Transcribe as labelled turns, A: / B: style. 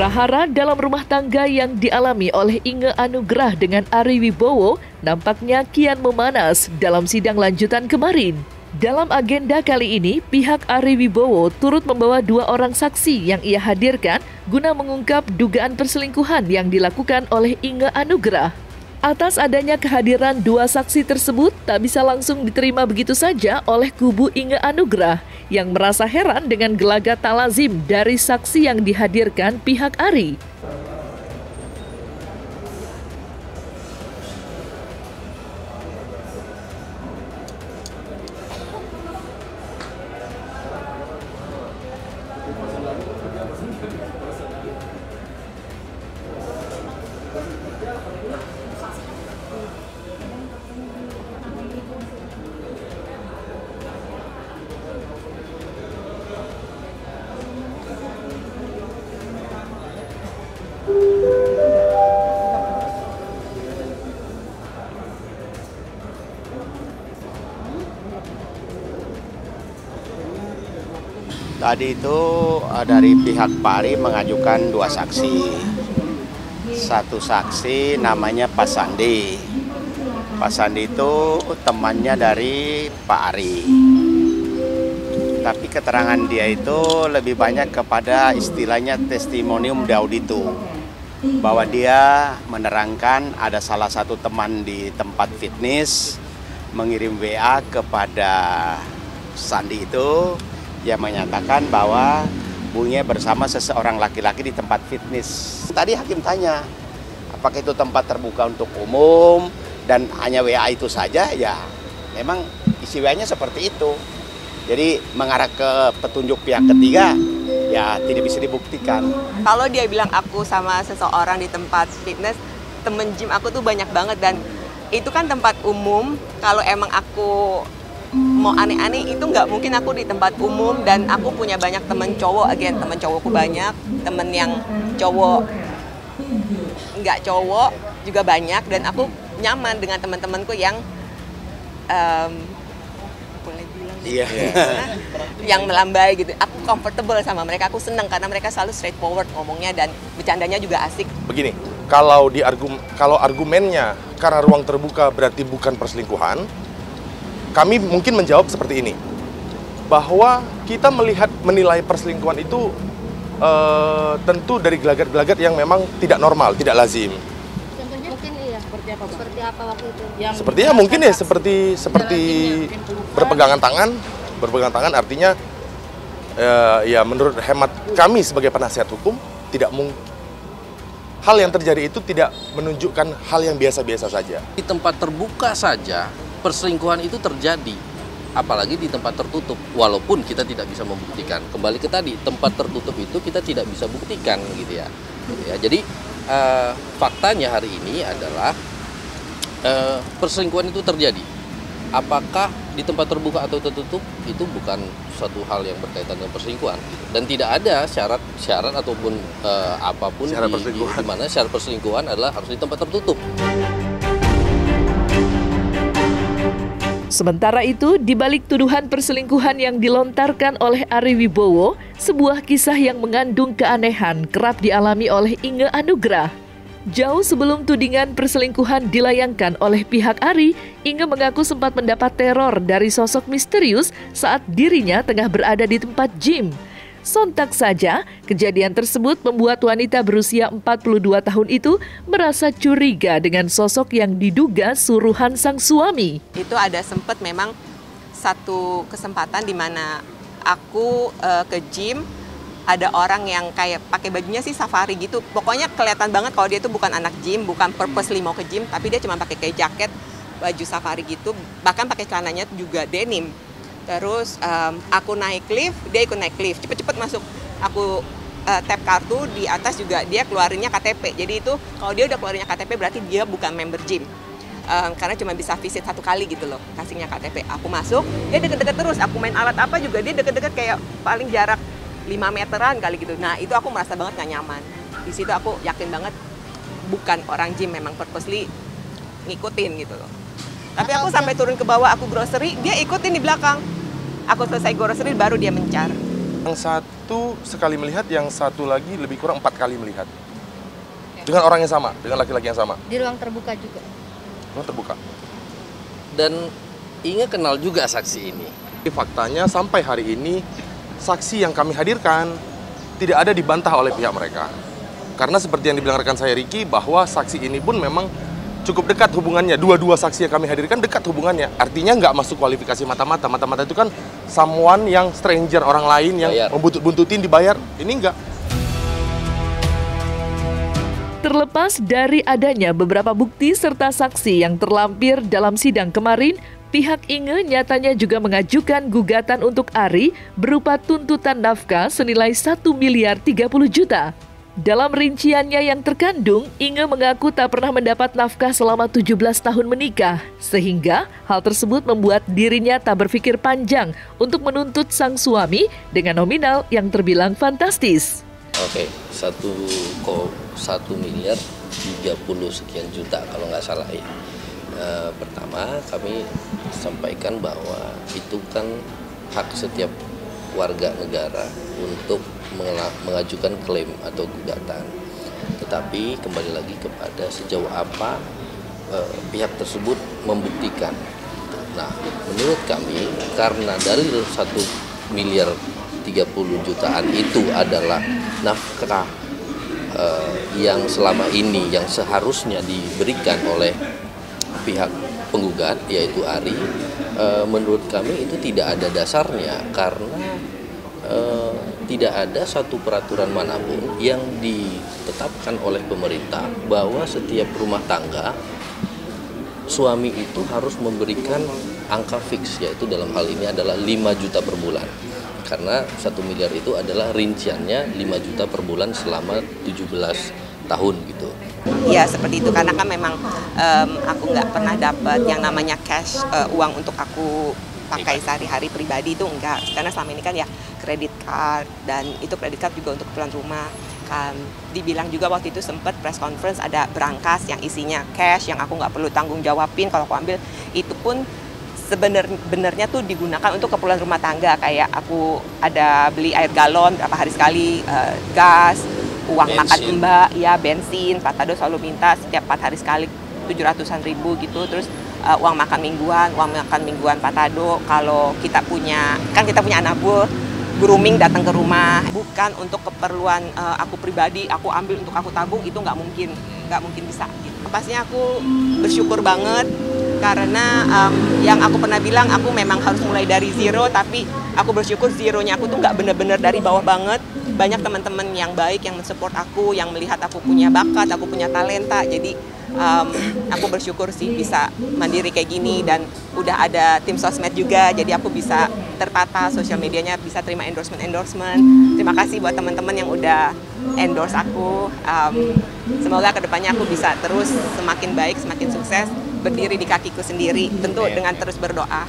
A: Prahara dalam rumah tangga yang dialami oleh Inge Anugrah dengan Ari Wibowo nampaknya kian memanas dalam sidang lanjutan kemarin. Dalam agenda kali ini, pihak Ari Wibowo turut membawa 2 orang saksi yang ia hadirkan guna mengungkap dugaan perselingkuhan yang dilakukan oleh Inge Anugrah. Atas adanya kehadiran 2 saksi tersebut tak bisa langsung diterima begitu saja oleh kubu Inge Anugrah yang merasa heran dengan gelagat tak lazim dari saksi yang dihadirkan pihak Ari.
B: Tadi itu dari pihak Pak Ari mengajukan 2 saksi. Satu saksi namanya Pak Sandi. Pak Sandi itu temannya dari Pak Ari. Tapi keterangan dia itu lebih banyak kepada istilahnya testimonium dauditu. Bahwa dia menerangkan ada salah satu teman di tempat fitness mengirim WA kepada Sandi itu yang menyatakan bahwa Bunge bersama seseorang laki-laki di tempat fitness. Tadi hakim tanya, apakah itu tempat terbuka untuk umum dan hanya WA itu saja? Ya, memang isi WA-nya seperti itu. Jadi mengarah ke petunjuk pihak ketiga, ya tidak bisa dibuktikan.
C: Kalau dia bilang aku sama seseorang di tempat fitness, temen gym aku tuh banyak banget dan itu kan tempat umum. Kalau emang aku mau aneh-aneh itu nggak mungkin aku di tempat umum, dan aku punya banyak temen cowok, temen cowokku banyak, temen yang cowok nggak cowok juga banyak, dan aku nyaman dengan teman-temanku yang boleh bilang yang melambai gitu. Aku comfortable sama mereka, aku senang karena mereka selalu straightforward ngomongnya dan bercandanya juga asik.
D: Begini, kalau argumennya karena ruang terbuka berarti bukan perselingkuhan, kami mungkin menjawab seperti ini, bahwa kita menilai perselingkuhan itu tentu dari gelagat-gelagat yang memang tidak normal, tidak lazim.
E: Contohnya mungkin seperti apa, Bang? Seperti apa waktu itu?
D: Sepertinya mungkin ya seperti berpegangan tangan artinya ya menurut hemat kami sebagai penasihat hukum tidak mungkin. Hal yang terjadi itu tidak menunjukkan hal yang biasa-biasa saja.
F: Di tempat terbuka saja perselingkuhan itu terjadi, apalagi di tempat tertutup, walaupun kita tidak bisa membuktikan. Kembali ke tadi, tempat tertutup itu kita tidak bisa buktikan gitu ya. Jadi faktanya hari ini adalah perselingkuhan itu terjadi. Apakah di tempat terbuka atau tertutup itu bukan suatu hal yang berkaitan dengan perselingkuhan gitu. Dan tidak ada syarat ataupun apapun di mana syarat perselingkuhan adalah harus di tempat tertutup.
A: Sementara itu, di balik tuduhan perselingkuhan yang dilontarkan oleh Ari Wibowo, sebuah kisah yang mengandung keanehan kerap dialami oleh Inge Anugrah. Jauh sebelum tudingan perselingkuhan dilayangkan oleh pihak Ari, Inge mengaku sempat mendapat teror dari sosok misterius saat dirinya tengah berada di tempat gym. Sontak saja, kejadian tersebut membuat wanita berusia 42 tahun itu merasa curiga dengan sosok yang diduga suruhan sang suami.
C: Itu ada sempat memang satu kesempatan di mana aku ke gym, ada orang yang kayak pakai bajunya sih safari gitu. Pokoknya kelihatan banget kalau dia itu bukan anak gym, bukan purposely mau ke gym, tapi dia cuma pakai kayak jaket, baju safari gitu, bahkan pakai celananya juga denim. Terus aku naik lift, dia ikut naik lift, cepet-cepet masuk. Aku tap kartu, di atas juga dia keluarinnya KTP. Jadi itu kalau dia udah keluarinnya KTP berarti dia bukan member gym. Karena cuma bisa visit 1 kali gitu loh, kasihnya KTP. Aku masuk, dia deket-deket terus. Aku main alat apa juga dia deket-deket kayak paling jarak 5 meteran kali gitu. Nah itu aku merasa banget gak nyaman. Di situ aku yakin banget bukan orang gym, memang purposely ngikutin gitu loh. Tapi aku sampai turun ke bawah, aku grocery, dia ikutin di belakang. Aku selesai grocery, baru dia mencar.
D: Yang satu sekali melihat, yang satu lagi lebih kurang 4 kali melihat. Dengan orang yang sama, dengan laki-laki yang sama.
E: Di ruang terbuka juga.
D: Ruang terbuka.
F: Dan Inge kenal juga saksi ini.
D: Faktanya sampai hari ini, saksi yang kami hadirkan tidak ada dibantah oleh pihak mereka. Karena seperti yang dibilang rekan saya Ricky, bahwa saksi ini pun memang cukup dekat hubungannya. Dua-dua saksi yang kami hadirkan dekat hubungannya. Artinya nggak masuk kualifikasi mata-mata. Mata-mata itu kan someone yang stranger, orang lain yang membuntut-buntutin dibayar. Ini enggak.
A: Terlepas dari adanya beberapa bukti serta saksi yang terlampir dalam sidang kemarin, pihak Inge nyatanya juga mengajukan gugatan untuk Ari berupa tuntutan nafkah senilai 1 miliar 30 juta. Dalam rinciannya yang terkandung, Inge mengaku tak pernah mendapat nafkah selama 17 tahun menikah, sehingga hal tersebut membuat dirinya tak berpikir panjang untuk menuntut sang suami dengan nominal yang terbilang fantastis.
F: Oke, 1 miliar 30 sekian juta kalau nggak salah ya. Pertama, kami sampaikan bahwa itu kan hak setiap warga negara untuk mengajukan klaim atau gugatan. Tetapi kembali lagi kepada sejauh apa pihak tersebut membuktikan. Nah, menurut kami karena dari 1 miliar 30 jutaan itu adalah nafkah yang selama ini yang seharusnya diberikan oleh pihak penggugat yaitu Ari, menurut kami itu tidak ada dasarnya karena tidak ada satu peraturan manapun yang ditetapkan oleh pemerintah bahwa setiap rumah tangga suami itu harus memberikan angka fix, yaitu dalam hal ini adalah 5 juta per bulan. Karena 1 miliar itu adalah rinciannya 5 juta per bulan selama 17 tahun gitu.
C: Ya seperti itu, karena kan memang aku nggak pernah dapat yang namanya cash, uang untuk aku pakai sehari-hari pribadi itu enggak. Karena selama ini kan ya kredit card, dan itu kredit card juga untuk keperluan rumah. Dibilang juga waktu itu sempat press conference ada berangkas yang isinya cash yang aku nggak perlu tanggung jawabin kalau aku ambil. Itu pun sebenarnya tuh digunakan untuk keperluan rumah tangga, kayak aku ada beli air galon berapa hari sekali, gas, uang bensin. Makan mbak, ya bensin, Pak Tado selalu minta setiap 4 hari sekali 700-an ribu gitu. Terus uang makan mingguan Pak Tado. Kalau kita punya anak buah, grooming datang ke rumah, bukan untuk keperluan aku pribadi, aku ambil untuk aku tabung, itu nggak mungkin bisa gitu. Pastinya aku bersyukur banget karena yang aku pernah bilang, aku memang harus mulai dari zero, tapi aku bersyukur zeronya aku tuh nggak bener-bener dari bawah banget. Banyak teman-teman yang baik yang mensupport aku, yang melihat aku punya bakat, aku punya talenta. Jadi aku bersyukur sih bisa mandiri kayak gini, dan udah ada tim sosmed juga, jadi aku bisa tertata sosial medianya, bisa terima endorsement. Terima kasih buat teman-teman yang udah endorse aku. Semoga kedepannya aku bisa terus semakin baik, semakin sukses, berdiri di kakiku sendiri, tentu dengan terus berdoa.